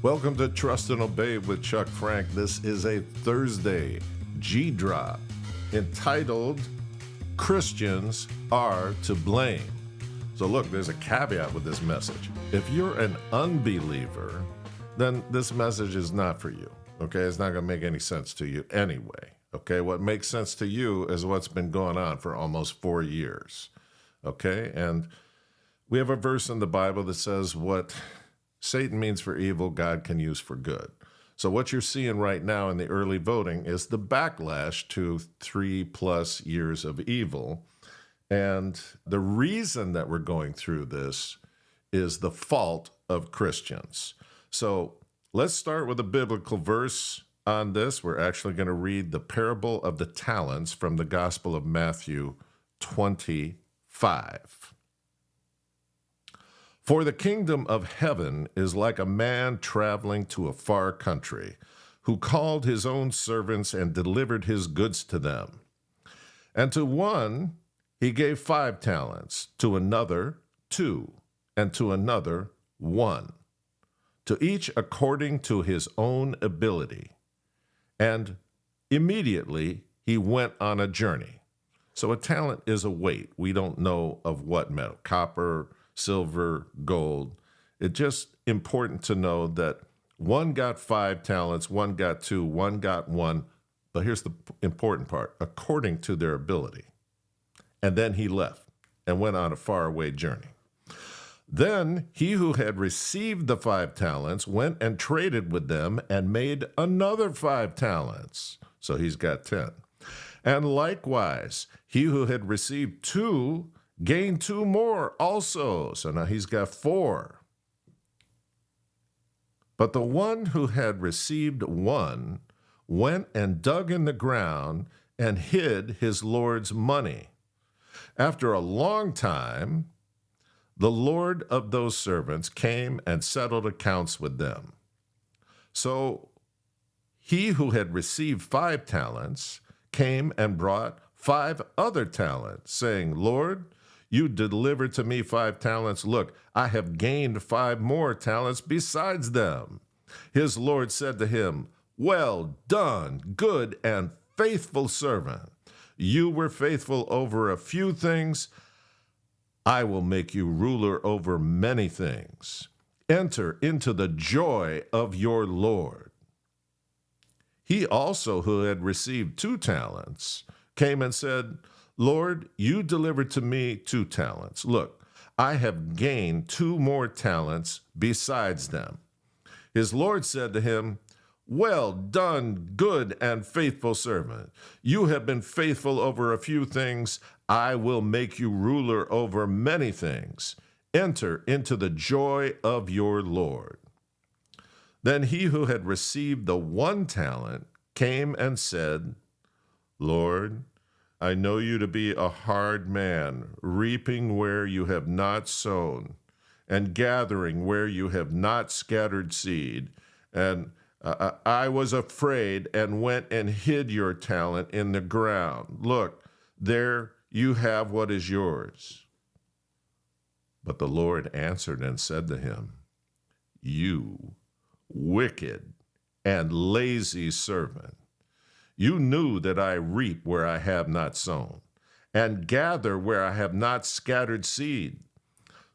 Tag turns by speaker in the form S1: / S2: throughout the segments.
S1: Welcome to Trust and Obey with Chuck Frank. This is a Thursday G drop entitled Christians Are to Blame. So look, there's a caveat with this message. If you're an unbeliever, then this message is not for you. Okay, it's not going to make any sense to you anyway. Okay, what makes sense to you is what's been going on for almost 4 years. Okay, and we have a verse in the Bible that says what Satan means for evil, God can use for good. So what you're seeing right now in the early voting is the backlash to 3+ years of evil. And the reason that we're going through this is the fault of Christians. So let's start with a biblical verse on this. We're actually going to read the parable of the talents from the Gospel of Matthew 25. For the kingdom of heaven is like a man traveling to a far country, who called his own servants and delivered his goods to them. And to one he gave 5 talents, to another 2, and to another 1, to each according to his own ability. And immediately he went on a journey. So a talent is a weight. We don't know of what metal, copper, silver, gold. It's just important to know that one got 5 talents, one got 2, one got 1. But here's the important part, according to their ability. And then he left and went on a faraway journey. Then he who had received the 5 talents went and traded with them and made another 5 talents. So he's got 10. And likewise, he who had received 2 gained 2 more also. So now he's got 4. But the one who had received 1 went and dug in the ground and hid his Lord's money. After a long time, the Lord of those servants came and settled accounts with them. So he who had received 5 talents came and brought 5 other talents, saying, Lord, you delivered to me 5 talents. Look, I have gained 5 more talents besides them. His Lord said to him, well done, good and faithful servant. You were faithful over a few things. I will make you ruler over many things. Enter into the joy of your Lord. He also, who had received 2 talents, came and said, Lord, you delivered to me 2 talents. Look, I have gained 2 more talents besides them. His Lord said to him, well done, good and faithful servant. You have been faithful over a few things. I will make you ruler over many things. Enter into the joy of your Lord. Then he who had received the 1 talent came and said, Lord, I know you to be a hard man, reaping where you have not sown, and gathering where you have not scattered seed. And I was afraid and went and hid your talent in the ground. Look, there you have what is yours. But the Lord answered and said to him, you wicked and lazy servant. You knew that I reap where I have not sown, and gather where I have not scattered seed.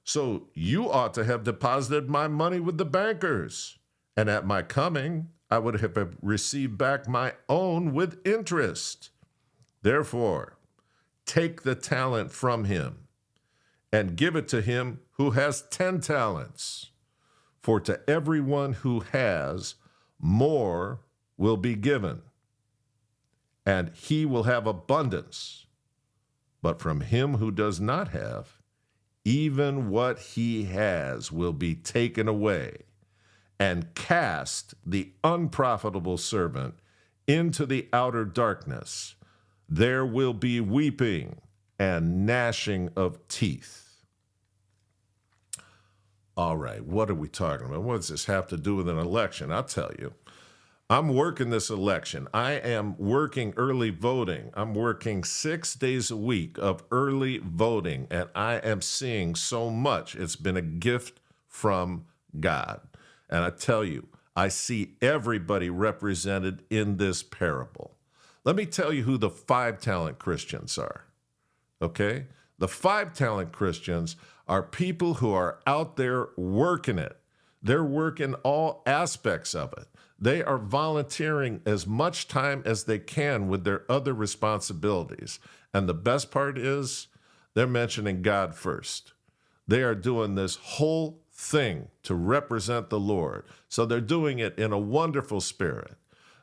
S1: So you ought to have deposited my money with the bankers, and at my coming I would have received back my own with interest. Therefore, take the talent from him, and give it to him who has 10 talents. For to everyone who has, more will be given, and he will have abundance. But from him who does not have, even what he has will be taken away. And cast the unprofitable servant into the outer darkness. There will be weeping and gnashing of teeth. All right, what are we talking about? What does this have to do with an election? I'll tell you. I'm working this election. I am working early voting. I'm working 6 days a week of early voting, and I am seeing so much. It's been a gift from God. And I tell you, I see everybody represented in this parable. Let me tell you who the 5-talent Christians are, okay? The 5-talent Christians are people who are out there working it. They're working all aspects of it. They are volunteering as much time as they can with their other responsibilities. And the best part is they're mentioning God first. They are doing this whole thing to represent the Lord. So they're doing it in a wonderful spirit.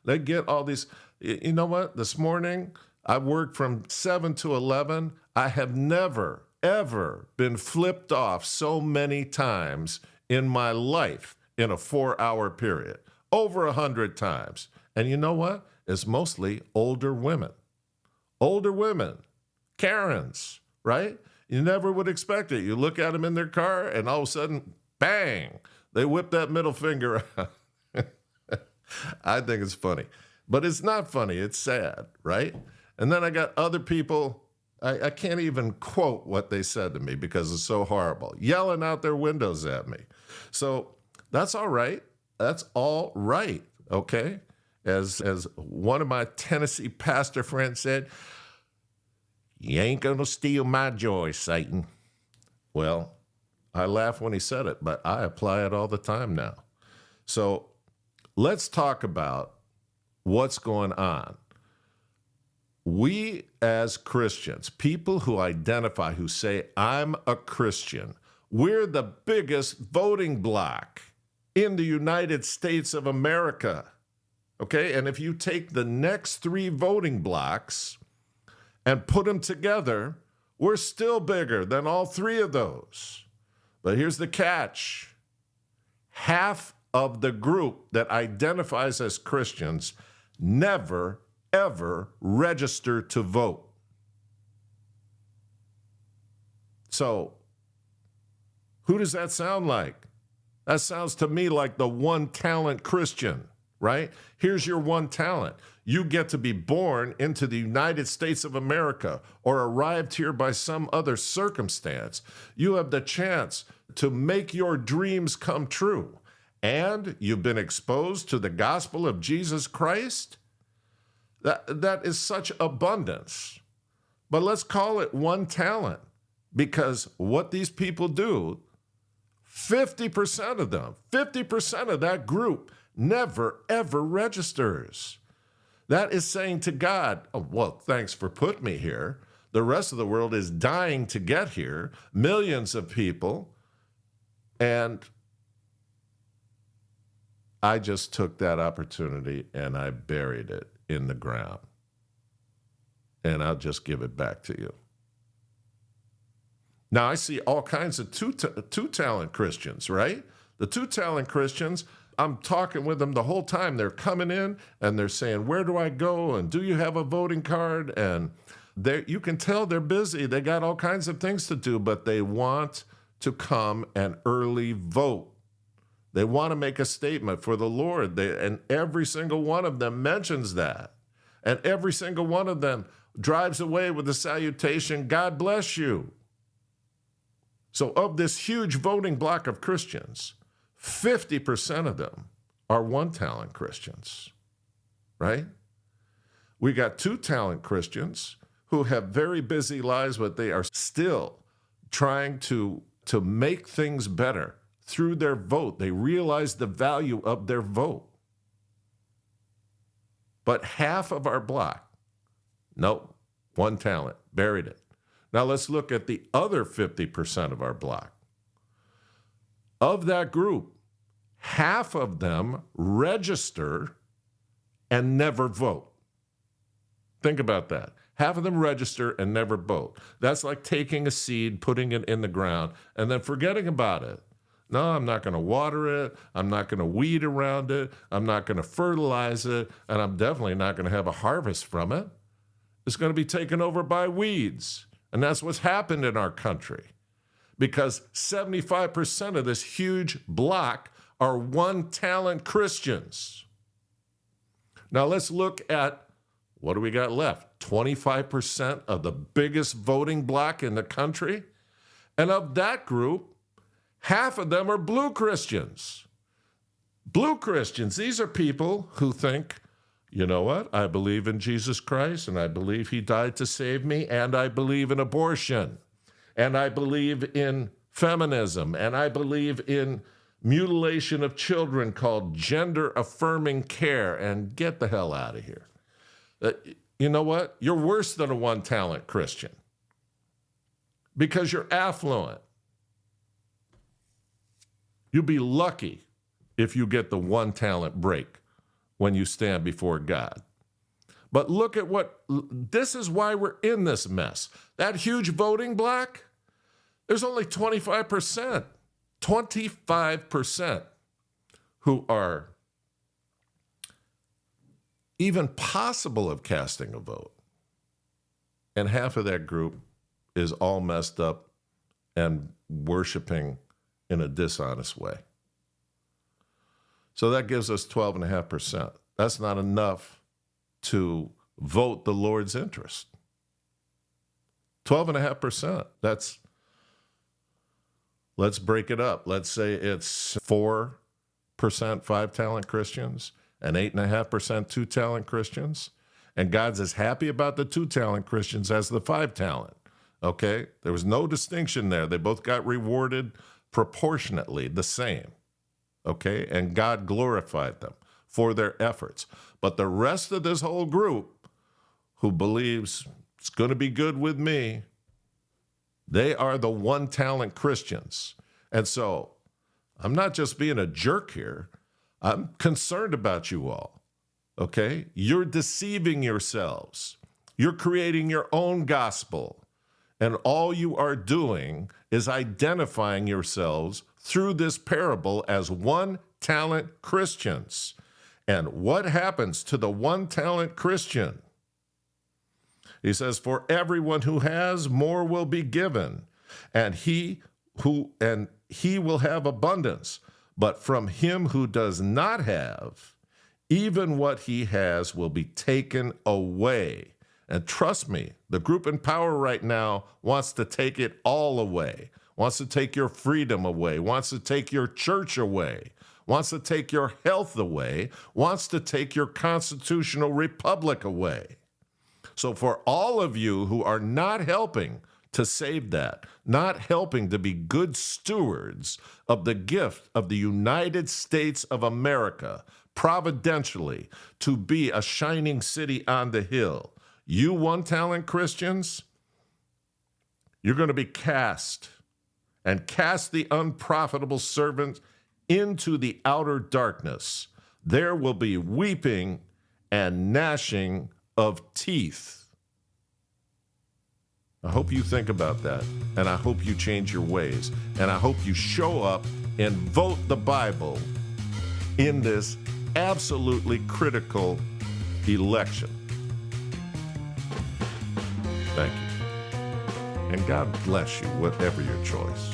S1: They get all these, you know what? This morning, I worked from 7 to 11. I have never, ever been flipped off so many times in my life in a 4-hour period. Over 100 times. And you know what? It's mostly older women. Older women. Karens, right? You never would expect it. You look at them in their car and all of a sudden, bang, they whip that middle finger out. I think it's funny. But it's not funny. It's sad, right? And then I got other people, I can't even quote what they said to me because it's so horrible, yelling out their windows at me. So that's all right. That's all right, okay? As one of my Tennessee pastor friends said, you ain't gonna steal my joy, Satan. Well, I laugh when he said it, but I apply it all the time now. So let's talk about what's going on. We as Christians, people who identify, who say, I'm a Christian, we're the biggest voting bloc in the United States of America, okay? And if you take the next 3 voting blocks and put them together, we're still bigger than all 3 of those. But here's the catch. Half of the group that identifies as Christians never, ever register to vote. So, who does that sound like? That sounds to me like the 1-talent Christian, right? Here's your 1 talent. You get to be born into the United States of America or arrived here by some other circumstance. You have the chance to make your dreams come true. And you've been exposed to the gospel of Jesus Christ. That is such abundance. But let's call it 1 talent because what these people do, 50% of them, 50% of that group never, ever registers. That is saying to God, oh, well, thanks for putting me here. The rest of the world is dying to get here, millions of people, and I just took that opportunity and I buried it in the ground. And I'll just give it back to you. Now, I see all kinds of two-talent Christians, right? The 2-talent Christians, I'm talking with them the whole time. They're coming in and they're saying, where do I go? And do you have a voting card? And you can tell they're busy. They got all kinds of things to do, but they want to come and early vote. They want to make a statement for the Lord. And every single one of them mentions that. And every single one of them drives away with the salutation, God bless you. So of this huge voting block of Christians, 50% of them are 1-talent Christians, right? We got 2-talent Christians who have very busy lives, but they are still trying to make things better through their vote. They realize the value of their vote. But half of our block, nope, 1 talent, buried it. Now let's look at the other 50% of our block. Of that group, half of them register and never vote. Think about that. Half of them register and never vote. That's like taking a seed, putting it in the ground, and then forgetting about it. No, I'm not going to water it. I'm not going to weed around it. I'm not going to fertilize it. And I'm definitely not going to have a harvest from it. It's going to be taken over by weeds. And that's what's happened in our country. Because 75% of this huge block are 1-talent Christians. Now let's look at, what do we got left? 25% of the biggest voting block in the country. And of that group, half of them are blue Christians. Blue Christians, these are people who think, you know what? I believe in Jesus Christ, and I believe he died to save me, and I believe in abortion, and I believe in feminism, and I believe in mutilation of children called gender-affirming care, and get the hell out of here. You know what? You're worse than a one-talent Christian because you're affluent. You'll be lucky if you get the one-talent break when you stand before God. But look at this is why we're in this mess. That huge voting bloc, there's only 25% who are even possible of casting a vote. And half of that group is all messed up and worshiping in a dishonest way. So that gives us 12.5%. That's not enough to vote the Lord's interest. 12.5%. Let's break it up. Let's say it's 4% five-talent Christians and 8.5% two-talent Christians. And God's as happy about the two-talent Christians as the five-talent. Okay? There was no distinction there. They both got rewarded proportionately the same. Okay? And God glorified them for their efforts. But the rest of this whole group who believes it's going to be good with me, they are the one-talent Christians. And so I'm not just being a jerk here. I'm concerned about you all. Okay? You're deceiving yourselves. You're creating your own gospel. And all you are doing is identifying yourselves through this parable as one-talent Christians. And what happens to the one-talent Christian? He says, for everyone who has, more will be given, and he will have abundance. But from him who does not have, even what he has will be taken away. And trust me, the group in power right now wants to take it all away, wants to take your freedom away, wants to take your church away, wants to take your health away, wants to take your constitutional republic away. So for all of you who are not helping to save that, not helping to be good stewards of the gift of the United States of America, providentially, to be a shining city on the hill, you one-talent Christians, you're going to be cast the unprofitable servant into the outer darkness. There will be weeping and gnashing of teeth. I hope you think about that, and I hope you change your ways, and I hope you show up and vote the Bible in this absolutely critical election. Thank you. And God bless you, whatever your choice.